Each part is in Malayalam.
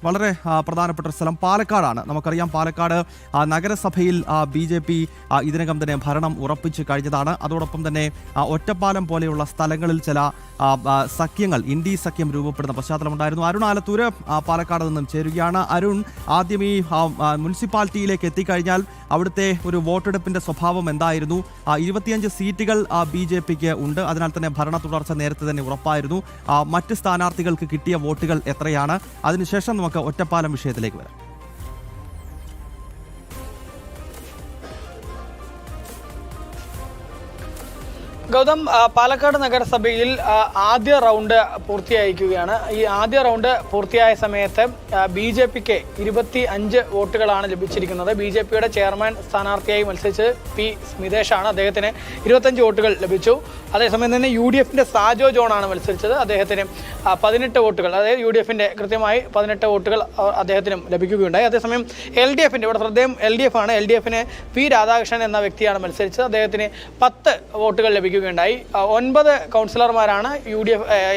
വളരെ പ്രധാനപ്പെട്ട സ്ഥലം പാലക്കാടാണ്. നമുക്കറിയാം പാലക്കാട് നഗരസഭയിൽ BJP ഇതിനകം തന്നെ ഭരണം ഉറപ്പിച്ച് കഴിഞ്ഞതാണ്. അതോടൊപ്പം തന്നെ ഒറ്റപ്പാലം പോലെയുള്ള സ്ഥലങ്ങളിൽ ചില സഖ്യങ്ങൾ ഇന്ത്യ സഖ്യം രൂപപ്പെടുന്ന പശ്ചാത്തലമുണ്ടായിരുന്നു. അരുൺ ആലത്തൂര് പാലക്കാട് നിന്നും ചേരുകയാണ്. അരുൺ, ആദ്യം ഈ മുനിസിപ്പാലിറ്റിയിലേക്ക് എത്തിക്കഴിഞ്ഞാൽ അവിടുത്തെ ഒരു വോട്ടെടുപ്പിന്റെ സ്വഭാവം എന്തായിരുന്നു? 25 സീറ്റുകൾ BJPക്ക് ഉണ്ട്. അതിനാൽ തന്നെ ഭരണ തുടർച്ച നേരത്തെ തന്നെ ഉറപ്പായിരുന്നു. മറ്റ് സ്ഥാനാർത്ഥികൾക്ക് കിട്ടിയ വോട്ടുകൾ എത്രയാണ്? അതിനുശേഷം നമുക്ക് ഒറ്റപ്പാലം വിഷയത്തിലേക്ക് വരാം. ഗൗതം, പാലക്കാട് നഗരസഭയിൽ ആദ്യ റൗണ്ട് പൂർത്തിയായിരിക്കുകയാണ്. ഈ ആദ്യ റൗണ്ട് പൂർത്തിയായ സമയത്ത് BJPക്ക് 25 വോട്ടുകളാണ് ലഭിച്ചിരിക്കുന്നത്. BJPയുടെ ചെയർമാൻ സ്ഥാനാർത്ഥിയായി മത്സരിച്ച് P. സ്മിതേഷാണ്. അദ്ദേഹത്തിന് 25 വോട്ടുകൾ ലഭിച്ചു. അതേസമയം തന്നെ UDFന്റെ സാജോ ജോണാണ് മത്സരിച്ചത്. അദ്ദേഹത്തിന് 18 വോട്ടുകൾ, അതായത് UDFന്റെ കൃത്യമായി 18 വോട്ടുകൾ അദ്ദേഹത്തിനും ലഭിക്കുകയുണ്ടായി. അതേസമയം LDFന്റെ, ഇവിടെ ശ്രദ്ധേയം LDF ആണ്. LDFന് P. രാധാകൃഷ്ണൻ എന്ന വ്യക്തിയാണ് മത്സരിച്ചത്. അദ്ദേഹത്തിന് 10 വോട്ടുകൾ ലഭിക്കുകയുണ്ടായി. 9 കൗൺസിലർമാരാണ്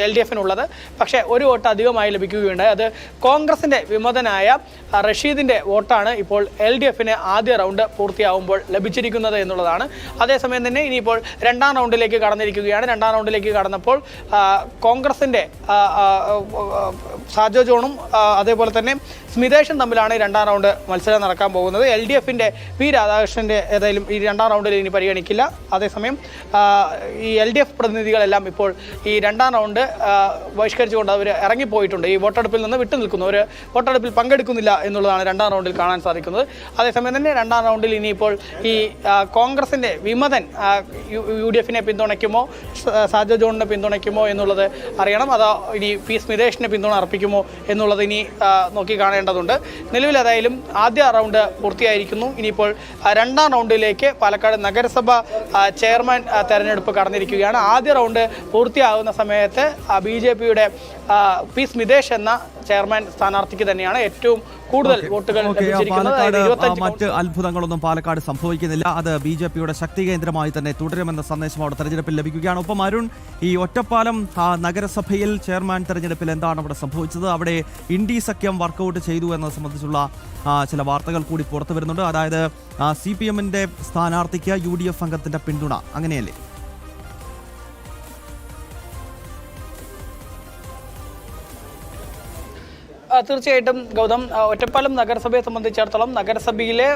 LDFനുള്ളത്. പക്ഷേ ഒരു വോട്ട് അധികമായി ലഭിക്കുകയുണ്ടായി. അത് കോൺഗ്രസിന്റെ വിമതനായ റഷീദിന്റെ വോട്ടാണ് ഇപ്പോൾ LDFന് ആദ്യ റൗണ്ട് പൂർത്തിയാവുമ്പോൾ ലഭിച്ചിരിക്കുന്നത് എന്നുള്ളതാണ്. അതേസമയം തന്നെ ഇനിയിപ്പോൾ രണ്ടാം റൗണ്ടിലേക്ക് കടന്നിരിക്കുകയാണ്. രണ്ടാം റൗണ്ടിലേക്ക് കടന്നപ്പോൾ കോൺഗ്രസിന്റെ സാജോ ജോണും അതേപോലെ തന്നെ സ്മിതേഷും തമ്മിലാണ് ഈ രണ്ടാം റൗണ്ട് മത്സരം നടക്കാൻ പോകുന്നത്. LDFന്റെ P. രാധാകൃഷ്ണന്റെ ഏതായാലും ഈ രണ്ടാം റൗണ്ടിൽ ഇനി പരിഗണിക്കില്ല. അതേസമയം ഈ LDF പ്രതിനിധികളെല്ലാം ഇപ്പോൾ ഈ രണ്ടാം റൗണ്ട് ബഹിഷ്കരിച്ചുകൊണ്ട് അവർ ഇറങ്ങിപ്പോയിട്ടുണ്ട്. ഈ വോട്ടെടുപ്പിൽ നിന്ന് വിട്ടുനിൽക്കുന്നു. അവർ വോട്ടെടുപ്പിൽ പങ്കെടുക്കുന്നില്ല എന്നുള്ളതാണ് രണ്ടാം റൗണ്ടിൽ കാണാൻ സാധിക്കുന്നത്. അതേസമയം തന്നെ രണ്ടാം റൗണ്ടിൽ ഇനിയിപ്പോൾ ഈ കോൺഗ്രസിന്റെ വിമതൻ UDFനെ പിന്തുണയ്ക്കുമോ, സാജോ ജോണിനെ പിന്തുണയ്ക്കുമോ എന്നുള്ളത് അറിയണം. അതോ ഇനി P. സ്മിതേഷിനെ പിന്തുണ അർപ്പിക്കുമോ എന്നുള്ളത് ഇനി നോക്കി കാണേണ്ടതുണ്ട്. നിലവിൽ ഏതായാലും ആദ്യ റൗണ്ട് പൂർത്തിയായിരിക്കുന്നു. ഇനിയിപ്പോൾ രണ്ടാം റൗണ്ടിലേക്ക് പാലക്കാട് നഗരസഭ ചെയർമാൻ തെരഞ്ഞെടുപ്പ് കടന്നിരിക്കുകയാണ്. ആദ്യ റൗണ്ട് പൂർത്തിയാകുന്ന സമയത്ത് BJPയുടെ P. സ്മിതേഷ് എന്ന ചെയർമാൻ സ്ഥാനാർത്ഥിക്ക് തന്നെയാണ് ഏറ്റവും കൂടുതൽ വോട്ടുകൾ ലഭിച്ചിരിക്കുന്നത്. മറ്റ് അത്ഭുതങ്ങളൊന്നും പാലക്കാട് സംഭവിക്കുന്നില്ല. അത് BJPയുടെ ശക്തി കേന്ദ്രമായി തന്നെ തുടരുമെന്ന സന്ദേശം അവിടെ തെരഞ്ഞെടുപ്പിൽ ലഭിക്കുകയാണ്. ഒപ്പം അരുൺ, ഈ ഒറ്റപ്പാലം നഗരസഭയിൽ ചെയർമാൻ തെരഞ്ഞെടുപ്പിൽ എന്താണ് അവിടെ സംഭവിച്ചത്? അവിടെ ഇന്ത്യ സഖ്യം വർക്കൗട്ട് ചെയ്തു എന്നത് സംബന്ധിച്ചുള്ള ചില വാർത്തകൾ കൂടി പുറത്തു വരുന്നുണ്ട്. അതായത് CPMന്റെ സ്ഥാനാർത്ഥിക്ക് UDF അംഗത്തിന്റെ പിന്തുണ, അങ്ങനെയല്ലേ? തീർച്ചയായിട്ടും ഗൗതം, ഒറ്റപ്പാലം നഗരസഭയെ സംബന്ധിച്ചിടത്തോളം നഗരസഭയിലെ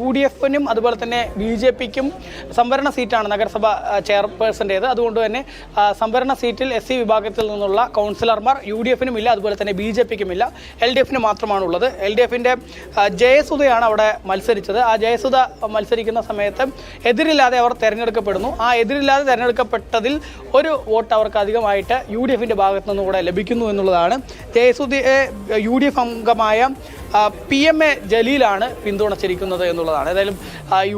UDFനും അതുപോലെ തന്നെ BJPക്കും സംവരണ സീറ്റാണ് നഗരസഭ ചെയർപേഴ്സൻ്റേത്. അതുകൊണ്ട് തന്നെ സംവരണ സീറ്റിൽ SC വിഭാഗത്തിൽ നിന്നുള്ള കൗൺസിലർമാർ UDFനും ഇല്ല, അതുപോലെ തന്നെ BJPക്കും ഇല്ല. LDFന് മാത്രമാണുള്ളത്. LDFന്റെ ജയസുധയാണ് അവിടെ മത്സരിച്ചത്. ആ ജയസുധ മത്സരിക്കുന്ന സമയത്ത് എതിരില്ലാതെ അവർ തിരഞ്ഞെടുക്കപ്പെടുന്നു. ആ എതിരില്ലാതെ തിരഞ്ഞെടുക്കപ്പെട്ടതിൽ ഒരു വോട്ട് അവർക്ക് അധികമായിട്ട് UDFന്റെ ഭാഗത്തു നിന്നും കൂടെ ലഭിക്കുന്നു എന്നുള്ളതാണ്. ജയസുധയെ UDF അംഗമായ PMA ജലീലാണ് പിന്തുണച്ചിരിക്കുന്നത് എന്നുള്ളതാണ്. ഏതായാലും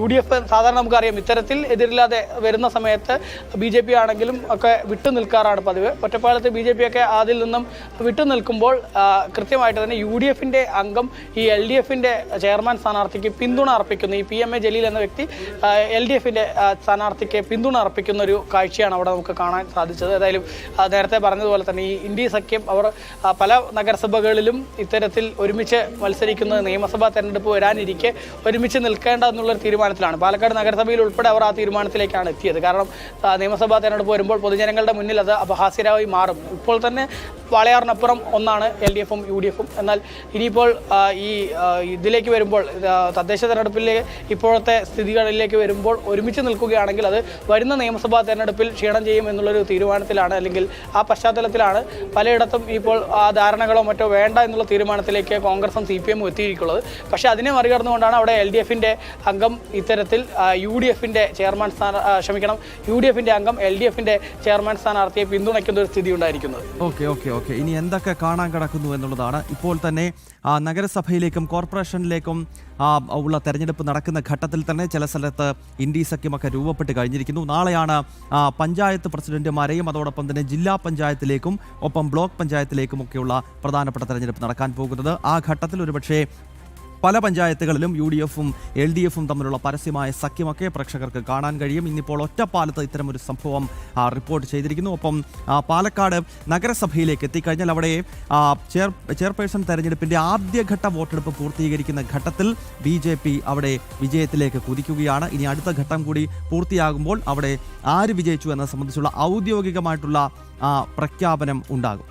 UDF സാധാരണ നമുക്കറിയാം ഇത്തരത്തിൽ എതിരില്ലാതെ വരുന്ന സമയത്ത് BJP ആണെങ്കിലും ഒക്കെ വിട്ടു നിൽക്കാറാണ് പതിവ്. ഒറ്റപ്പാലത്ത് BJP ഒക്കെ അതിൽ നിന്നും വിട്ടു നിൽക്കുമ്പോൾ കൃത്യമായിട്ട് തന്നെ UDFന്റെ അംഗം ഈ LDFന്റെ ചെയർമാൻ സ്ഥാനാർത്ഥിക്ക് പിന്തുണ അർപ്പിക്കുന്നു. ഈ PMA ജലീൽ എന്ന വ്യക്തി LDFന്റെ സ്ഥാനാർത്ഥിക്ക് പിന്തുണ അർപ്പിക്കുന്ന ഒരു കാഴ്ചയാണ് അവിടെ നമുക്ക് കാണാൻ സാധിച്ചത്. ഏതായാലും നേരത്തെ പറഞ്ഞതുപോലെ തന്നെ ഈ ഇന്ത്യ സഖ്യം അവർ പല നഗരസഭകളിലും ഇത്തരത്തിൽ ഒരുമിച്ച് മത്സരിക്കുന്നത് നിയമസഭാ തെരഞ്ഞെടുപ്പ് വരാനിരിക്കെ ഒരുമിച്ച് നിൽക്കേണ്ട എന്നുള്ളൊരു തീരുമാനത്തിലാണ്. പാലക്കാട് നഗരസഭയിൽ ഉൾപ്പെടെ അവർ ആ തീരുമാനത്തിലേക്കാണ് എത്തിയത്. കാരണം നിയമസഭാ തെരഞ്ഞെടുപ്പ് വരുമ്പോൾ പൊതുജനങ്ങളുടെ മുന്നിൽ അത് അപഹാസ്യരായി മാറും. ഇപ്പോൾ തന്നെ വാളയാറിനപ്പുറം ഒന്നാണ് LDFും UDFും. എന്നാൽ ഇനിയിപ്പോൾ ഈ ഇതിലേക്ക് വരുമ്പോൾ തദ്ദേശ തെരഞ്ഞെടുപ്പിലെ ഇപ്പോഴത്തെ സ്ഥിതികളിലേക്ക് വരുമ്പോൾ ഒരുമിച്ച് നിൽക്കുകയാണെങ്കിൽ അത് വരുന്ന നിയമസഭാ തെരഞ്ഞെടുപ്പിൽ ക്ഷീണം ചെയ്യും എന്നുള്ളൊരു തീരുമാനത്തിലാണ്, അല്ലെങ്കിൽ ആ പശ്ചാത്തലത്തിലാണ് പലയിടത്തും ഇപ്പോൾ ധാരണകളോ മറ്റോ വേണ്ട എന്നുള്ള തീരുമാനത്തിലേക്ക് കോൺഗ്രസും CPM എത്തിയിരിക്കുന്നത്. പക്ഷേ അതിനെ മറികടന്നുകൊണ്ടാണ് അവിടെ LDFന്റെ അംഗം ഇത്തരത്തിൽ UDFന്റെ ചെയർമാൻ UDFന്റെ അംഗം LDFന്റെ ചെയർമാൻ സ്ഥാനാർത്ഥിയെ പിന്തുണയ്ക്കുന്ന ഒരു സ്ഥിതി ഉണ്ടായിരിക്കുന്നത്. ഓക്കെ ഇനി എന്തൊക്കെ കാണാൻ കിടക്കുന്നു എന്നുള്ളതാണ്. ഇപ്പോൾ തന്നെ നഗരസഭയിലേക്കും കോർപ്പറേഷനിലേക്കും ഉള്ള തെരഞ്ഞെടുപ്പ് നടക്കുന്ന ഘട്ടത്തിൽ തന്നെ ചില സ്ഥലത്ത് ഇന്ത്യ സഖ്യമൊക്കെ രൂപപ്പെട്ട് കഴിഞ്ഞിരിക്കുന്നു. നാളെയാണ് പഞ്ചായത്ത് പ്രസിഡന്റുമാരെയും അതോടൊപ്പം തന്നെ ജില്ലാ പഞ്ചായത്തിലേക്കും ഒപ്പം ബ്ലോക്ക് പഞ്ചായത്തിലേക്കും ഒക്കെയുള്ള പ്രധാനപ്പെട്ട തെരഞ്ഞെടുപ്പ് നടക്കാൻ പോകുന്നത്. ആ ഘട്ടത്തിൽ ഒരുപക്ഷേ പല പഞ്ചായത്തുകളിലും UDF-ഉം LDF-ഉം തമ്മിലുള്ള പരസ്യമായ സഖ്യമൊക്കെ പ്രേക്ഷകർക്ക് കാണാൻ കഴിയും. ഇന്നിപ്പോൾ ഒറ്റപ്പാലത്ത് ഇത്തരമൊരു സംഭവം റിപ്പോർട്ട് ചെയ്തിരിക്കുന്നു. ഒപ്പം പാലക്കാട് നഗരസഭയിലേക്ക് എത്തിക്കഴിഞ്ഞാൽ അവിടെ ചെയർപേഴ്സൺ തെരഞ്ഞെടുപ്പിന്റെ ആദ്യഘട്ട വോട്ടെടുപ്പ് പൂർത്തീകരിക്കുന്ന ഘട്ടത്തിൽ BJP അവിടെ വിജയത്തിലേക്ക് കുതിക്കുകയാണ്. ഇനി അടുത്ത ഘട്ടം കൂടി പൂർത്തിയാകുമ്പോൾ അവിടെ ആര് വിജയിച്ചു എന്നത് സംബന്ധിച്ചുള്ള ഔദ്യോഗികമായിട്ടുള്ള പ്രഖ്യാപനം ഉണ്ടാകും.